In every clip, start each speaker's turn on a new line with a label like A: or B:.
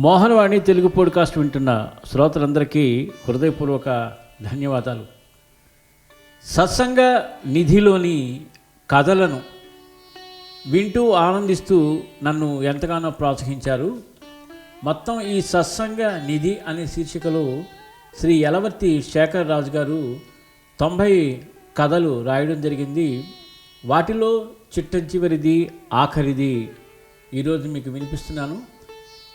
A: Mohanavani Telugu podcast వింటున్న శ్రోతలందరికీ హృదయపూర్వక ధన్యవాదాలు. సత్సంగ నిధిలోని కథలను వింటూ ఆనందిస్తూ నన్ను ఎంతగానో ప్రోత్సహించారు. మొత్తం ఈ సత్సంగ నిధి అనే శీర్షికలో శ్రీ యలవర్తి శేఖర్ రాజు గారు 90 కథలు రాయడం జరిగింది. వాటిలో చిట్ట చివరిది ఆఖరిది ఈరోజు మీకు వినిపిస్తున్నాను.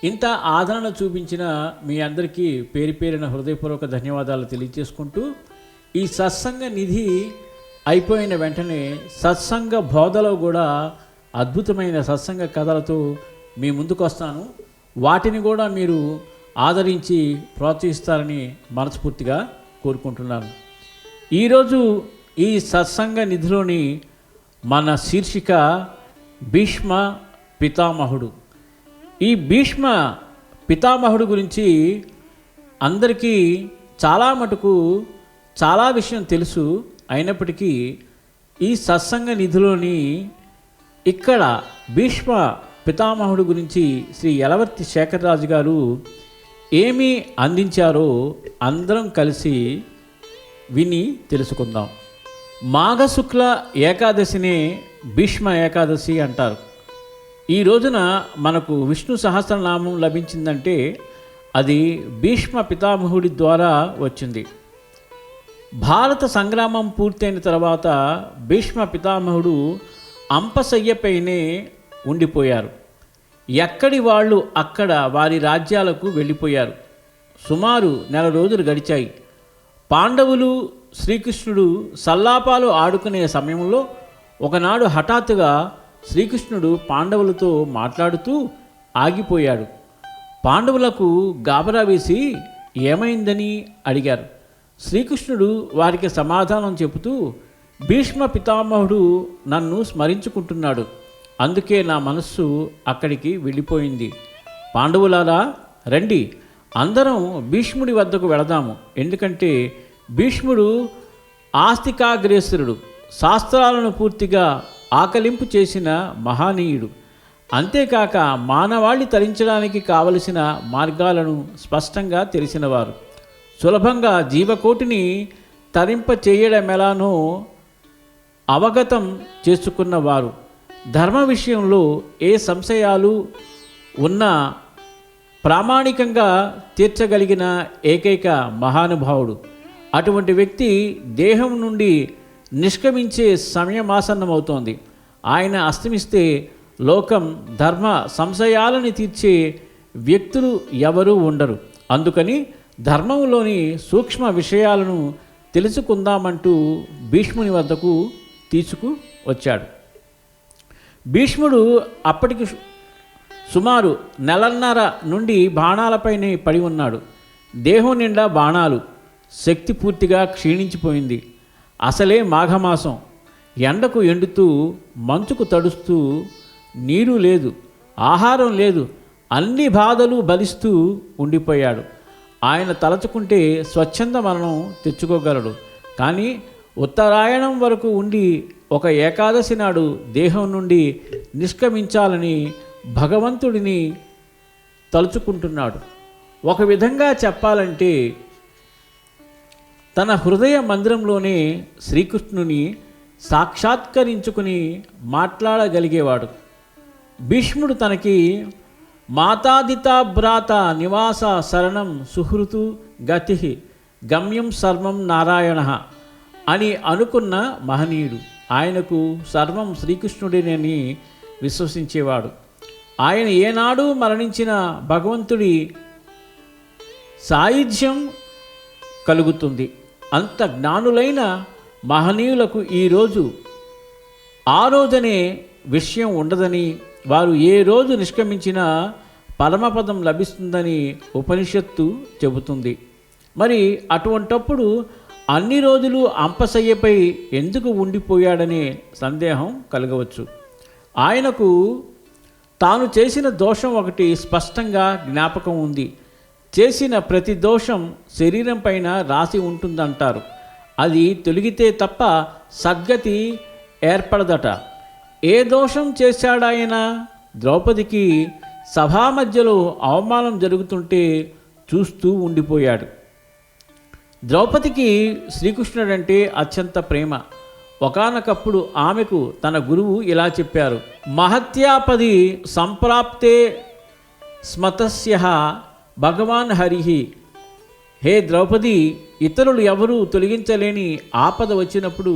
A: ఇంత ఆదరణ చూపించిన మీ అందరికీ పేరు పేరిన హృదయపూర్వక ధన్యవాదాలు తెలియజేసుకుంటూ, ఈ సత్సంగ నిధి అయిపోయిన వెంటనే సత్సంగ బోధలో కూడా అద్భుతమైన సత్సంగ కథలతో మీ ముందుకు వస్తాను. వాటిని కూడా మీరు ఆదరించి ప్రోత్సహిస్తారని మనస్ఫూర్తిగా కోరుకుంటున్నాను. ఈరోజు ఈ సత్సంగ నిధిలోని మన శీర్షిక భీష్మ పితామహుడు. ఈ భీష్మ పితామహుడు గురించి అందరికీ చాలా మటుకు చాలా విషయం తెలుసు. అయినప్పటికీ ఈ సత్సంగ నిధిలోని ఇక్కడ భీష్మ పితామహుడు గురించి శ్రీ యలవర్తి శేఖర్ రాజు గారు ఏమి అందించారో అందరం కలిసి విని తెలుసుకుందాం. మాఘశుక్ల ఏకాదశినే భీష్మ ఏకాదశి అంటారు. ఈ రోజున మనకు విష్ణు సహస్రనామం లభించిందంటే అది భీష్మ పితామహుడి ద్వారా వచ్చింది. భారత సంగ్రామం పూర్తయిన తర్వాత భీష్మ పితామహుడు అంపశయ్యపైనే ఉండిపోయారు. ఎక్కడి వాళ్ళు అక్కడ వారి రాజ్యాలకు వెళ్ళిపోయారు. సుమారు 1 రోజులు గడిచాయి. పాండవులు శ్రీకృష్ణుడు సల్లాపాలు ఆడుకునే సమయంలో ఒకనాడు హఠాత్తుగా శ్రీకృష్ణుడు పాండవులతో మాట్లాడుతూ ఆగిపోయాడు. పాండవులకు గాబరా వేసి ఏమైందని అడిగారు. శ్రీకృష్ణుడు వారికి సమాధానం చెబుతూ, భీష్మ పితామహుడు నన్ను స్మరించుకుంటున్నాడు, అందుకే నా మనస్సు అక్కడికి వెళ్ళిపోయింది. పాండవులారా రండి, అందరం భీష్ముడి వద్దకు వెళదాము. ఎందుకంటే భీష్ముడు ఆస్తికాగ్రేసరుడు, శాస్త్రాలను పూర్తిగా ఆకలింపు చేసిన మహానీయుడు. అంతేకాక మానవాళి తరించడానికి కావలసిన మార్గాలను స్పష్టంగా తెలిసినవారు. సులభంగా జీవకోటిని తరింప చేయడమెలానో అవగతం చేసుకున్నవారు. ధర్మ విషయంలో ఏ సంశయాలు ఉన్నా ప్రామాణికంగా తీర్చగలిగిన ఏకైక మహానుభావుడు. అటువంటి వ్యక్తి దేహం నుండి నిష్క్రమించే సమయమాసన్నమవుతోంది. ఆయన అస్తమిస్తే లోకం ధర్మ సంశయాలని తీర్చే వ్యక్తులు ఎవరూ ఉండరు. అందుకని ధర్మంలోని సూక్ష్మ విషయాలను తెలుసుకుందామంటూ భీష్ముని వద్దకు తీసుకు వచ్చాడు. భీష్ముడు అప్పటికి సుమారు 1.5 నెలల నుండి బాణాలపైనే పడి ఉన్నాడు. దేహం నిండా బాణాలు, శక్తి పూర్తిగా క్షీణించిపోయింది. అసలే మాఘమాసం, ఎండకు ఎండుతూ మంచుకు తడుస్తూ, నీరు లేదు, ఆహారం లేదు, అన్ని బాధలు భరిస్తూ ఉండిపోయాడు. ఆయన తలచుకుంటే స్వచ్ఛంద మరణం తెచ్చుకోగలడు. కానీ ఉత్తరాయణం వరకు ఉండి ఒక ఏకాదశి నాడు దేహం నుండి నిష్క్రమించాలని భగవంతుడిని తలుచుకుంటున్నాడు. ఒక విధంగా చెప్పాలంటే తన హృదయ మందిరంలోనే శ్రీకృష్ణుని సాక్షాత్కరించుకుని మాట్లాడగలిగేవాడు. భీష్ముడు తనకి మాతాదితా భ్రాత నివాస శరణం సుహృతు గతి గమ్యం సర్వం నారాయణ అని అనుకున్న మహనీయుడు. ఆయనకు సర్వం శ్రీకృష్ణుడినని విశ్వసించేవాడు. ఆయన ఏనాడు మరణించిన భగవంతుడి సాయుధ్యం కలుగుతుంది. అంత జ్ఞానులైన మహనీయులకు ఈరోజు ఆ రోజనే విషయం ఉండదని, వారు ఏ రోజు నిష్క్రమించినా పరమపదం లభిస్తుందని ఉపనిషత్తు చెబుతుంది. మరి అటువంటప్పుడు అన్ని రోజులు అంపశయ్యపై ఎందుకు ఉండిపోయాడనే సందేహం కలగవచ్చు. ఆయనకు తాను చేసిన దోషం ఒకటి స్పష్టంగా జ్ఞాపకం ఉంది. చేసిన ప్రతి దోషం శరీరం పైన రాసి ఉంటుందంటారు. అది తొలగితే తప్ప సద్గతి ఏర్పడదట. ఏ దోషం చేశాడాయన? ద్రౌపదికి సభా మధ్యలో అవమానం జరుగుతుంటే చూస్తూ ఉండిపోయాడు. ద్రౌపదికి శ్రీకృష్ణుడంటే అత్యంత ప్రేమ. ఒకానొకప్పుడు ఆమెకు తన గురువు ఇలా చెప్పారు: మహత్యాపది సంప్రాప్తే స్మతస్య భగవాన్ హరిహి. హే ద్రౌపది, ఇతరులు ఎవరూ తొలగించలేని ఆపద వచ్చినప్పుడు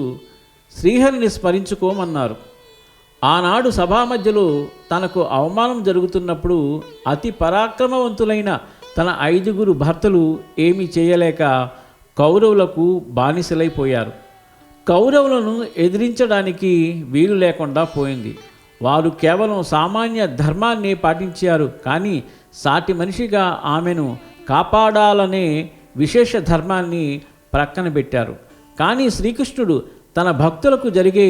A: శ్రీహరిని స్మరించుకోమన్నారు. ఆనాడు సభా మధ్యలో తనకు అవమానం జరుగుతున్నప్పుడు అతి పరాక్రమవంతులైన తన 5 భర్తలు ఏమీ చేయలేక కౌరవులకు బానిసలైపోయారు. కౌరవులను ఎదిరించడానికి వీలు లేకుండా పోయింది. వారు కేవలం సామాన్య ధర్మాన్ని పాటించారు, కానీ సాటి మనిషిగా ఆమెను కాపాడాలనే విశేష ధర్మాన్ని ప్రక్కన పెట్టారు. కానీ శ్రీకృష్ణుడు తన భక్తులకు జరిగే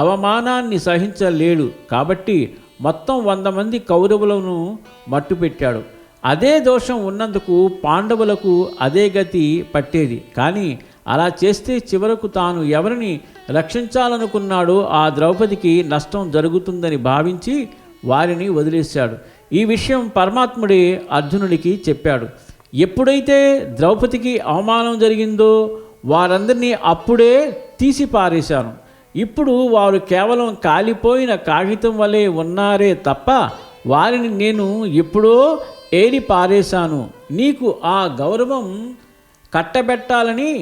A: అవమానాన్ని సహించలేడు కాబట్టి మొత్తం 100 మంది కౌరవులను మట్టుపెట్టాడు. అదే దోషం ఉన్నందుకు పాండవులకు అదే గతి పట్టేది. కానీ అలా చేస్తే చివరకు తాను ఎవరిని రక్షించాలనుకున్నాడో ఆ ద్రౌపదికి నష్టం జరుగుతుందని భావించి వారిని వదిలేశాడు. ఈ విషయం పరమాత్ముడే అర్జునుడికి చెప్పాడు. ఎప్పుడైతే ద్రౌపదికి అవమానం జరిగిందో వారందరినీ అప్పుడే తీసి పారేశాను. ఇప్పుడు వారు కేవలం కాలిపోయిన కాగితం వలె ఉన్నారే తప్ప వారిని నేను ఎప్పుడో ఏరి పారేశాను. నీకు ఆ గౌరవం కట్టబెట్టాలని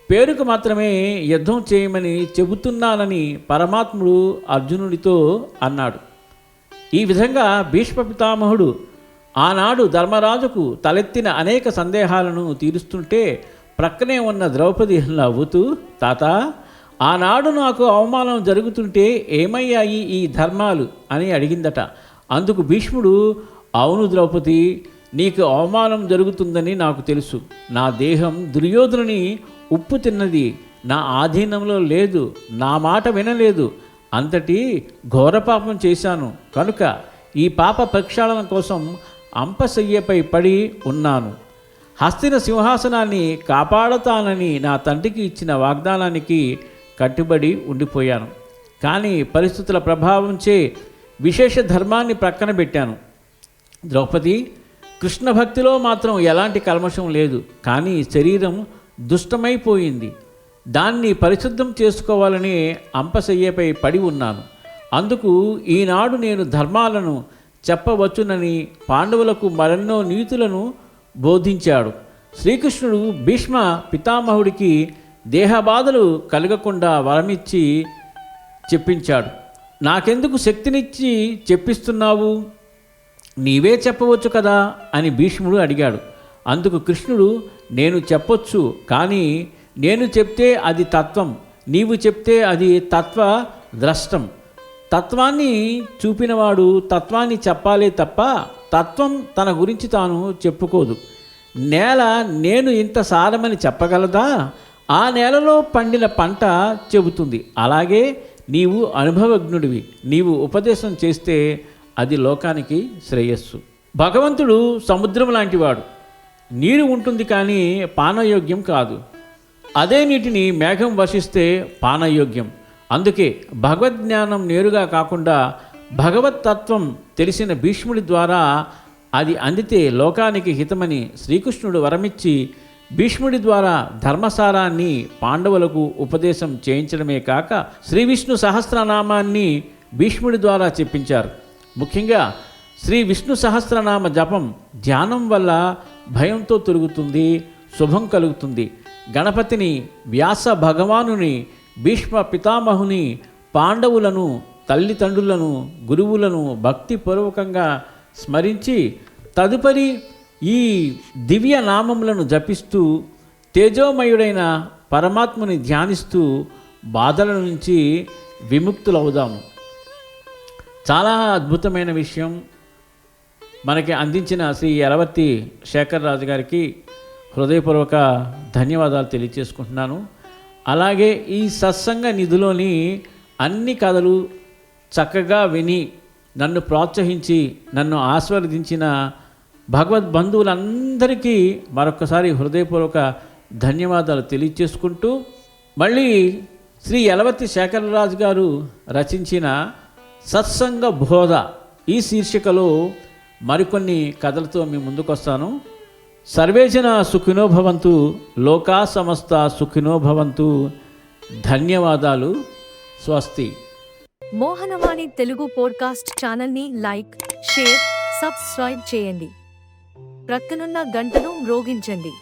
A: పేరుకు మాత్రమే యుద్ధం చేయమని చెబుతున్నానని పరమాత్ముడు అర్జునుడితో అన్నాడు. ఈ విధంగా భీష్మ పితామహుడు ఆనాడు ధర్మరాజుకు తలెత్తిన అనేక సందేహాలను తీరుస్తుంటే ప్రక్కనే ఉన్న ద్రౌపది నవ్వుతూ, తాత, ఆనాడు నాకు అవమానం జరుగుతుంటే ఏమయ్యాయి ఈ ధర్మాలు అని అడిగిందట. అందుకు భీష్ముడు, అవును ద్రౌపది, నీకు అవమానం జరుగుతుందని నాకు తెలుసు. నా దేహం దుర్యోధనుని ఉప్పు తిన్నది, నా ఆధీనంలో లేదు, నా మాట వినలేదు, అంతటి ఘోరపాపం చేశాను. కనుక ఈ పాప ప్రక్షాళన కోసం అంపశయ్యపై పడి ఉన్నాను. హస్తిన సింహాసనాన్ని కాపాడతానని నా తండ్రికి ఇచ్చిన వాగ్దానానికి కట్టుబడి ఉండిపోయాను. కానీ పరిస్థితుల ప్రభావంచే విశేష ధర్మాన్ని ప్రక్కన పెట్టాను. ద్రౌపది, కృష్ణ భక్తిలో మాత్రం ఎలాంటి కల్మషం లేదు, కానీ శరీరం దుష్టమైపోయింది. దాన్ని పరిశుద్ధం చేసుకోవాలని అంపశయ్యపై పడి ఉన్నాను. అందుకు ఈనాడు నేను ధర్మాలను చెప్పవచ్చునని పాండవులకు మరెన్నో నీతులను బోధించాడు. శ్రీకృష్ణుడు భీష్మ పితామహుడికి దేహబాధలు కలగకుండా వరమిచ్చి చెప్పించాడు. నాకెందుకు శక్తినిచ్చి చెప్పిస్తున్నావు? నీవే చెప్పవచ్చు కదా అని భీష్ముడు అడిగాడు. అందుకు కృష్ణుడు, నేను చెప్పొచ్చు, కానీ నేను చెప్తే అది తత్వం, నీవు చెప్తే అది తత్వ ద్రష్టం. తత్వాన్ని చూపినవాడు తత్వాన్ని చెప్పాలే తప్ప తత్వం తన గురించి తాను చెప్పుకోదు. నేల నేను ఇంత సారమని చెప్పగలదా? ఆ నేలలో పండిన పంట చెబుతుంది. అలాగే నీవు అనుభవజ్ఞుడివి, నీవు ఉపదేశం చేస్తే అది లోకానికి శ్రేయస్సు. భగవంతుడు సముద్రం లాంటివాడు. నీరు ఉంటుంది కానీ పానయోగ్యం కాదు. అదే నీటిని మేఘం వర్షిస్తే పానయోగ్యం. అందుకే భగవద్జ్ఞానం నేరుగా కాకుండా భగవత్తత్వం తెలిసిన భీష్ముడి ద్వారా అది అందితే లోకానికి హితమని శ్రీకృష్ణుడు వరమిచ్చి భీష్ముడి ద్వారా ధర్మసారాన్ని పాండవులకు ఉపదేశం చేయించడమే కాక శ్రీ విష్ణు సహస్రనామాన్ని భీష్ముడి ద్వారా చెప్పించారు. ముఖ్యంగా శ్రీ విష్ణు సహస్రనామ జపం ధ్యానం వల్ల భయంతో తొలుగుతుంది, శుభం కలుగుతుంది. గణపతిని, వ్యాస భగవానుని, భీష్మ పితామహుని, పాండవులను, తల్లిదండ్రులను, గురువులను భక్తిపూర్వకంగా స్మరించి తదుపరి ఈ దివ్య నామములను జపిస్తూ తేజోమయుడైన పరమాత్మని ధ్యానిస్తూ బాధల నుంచి విముక్తులవుదాము. చాలా అద్భుతమైన విషయం మనకి అందించిన శ్రీ యలవర్తి శేఖర్ రాజు గారికి హృదయపూర్వక ధన్యవాదాలు తెలియచేసుకుంటున్నాను. అలాగే ఈ సత్సంగ నిధిలోని అన్ని కథలు చక్కగా విని నన్ను ప్రోత్సహించి నన్ను ఆశీర్వదించిన భగవద్బంధువులందరికీ మరొకసారి హృదయపూర్వక ధన్యవాదాలు తెలియచేసుకుంటూ మళ్ళీ శ్రీ యలవర్తి శేఖరరాజు గారు రచించిన సత్సంగ బోధ ఈ శీర్షికలో మరికొన్ని కథలతో మీ ముందుకు వస్తాను. సర్వేజన సుఖినో భవంతు, లోకా సమస్త సుఖినో భవంతు. ధన్యవాదాలు. స్వస్తి.
B: మోహనవాణి తెలుగు పోడ్కాస్ట్ ఛానల్ని లైక్, షేర్, సబ్స్క్రైబ్ చేయండి. ప్రక్కనున్న గంటను మ్రోగించండి.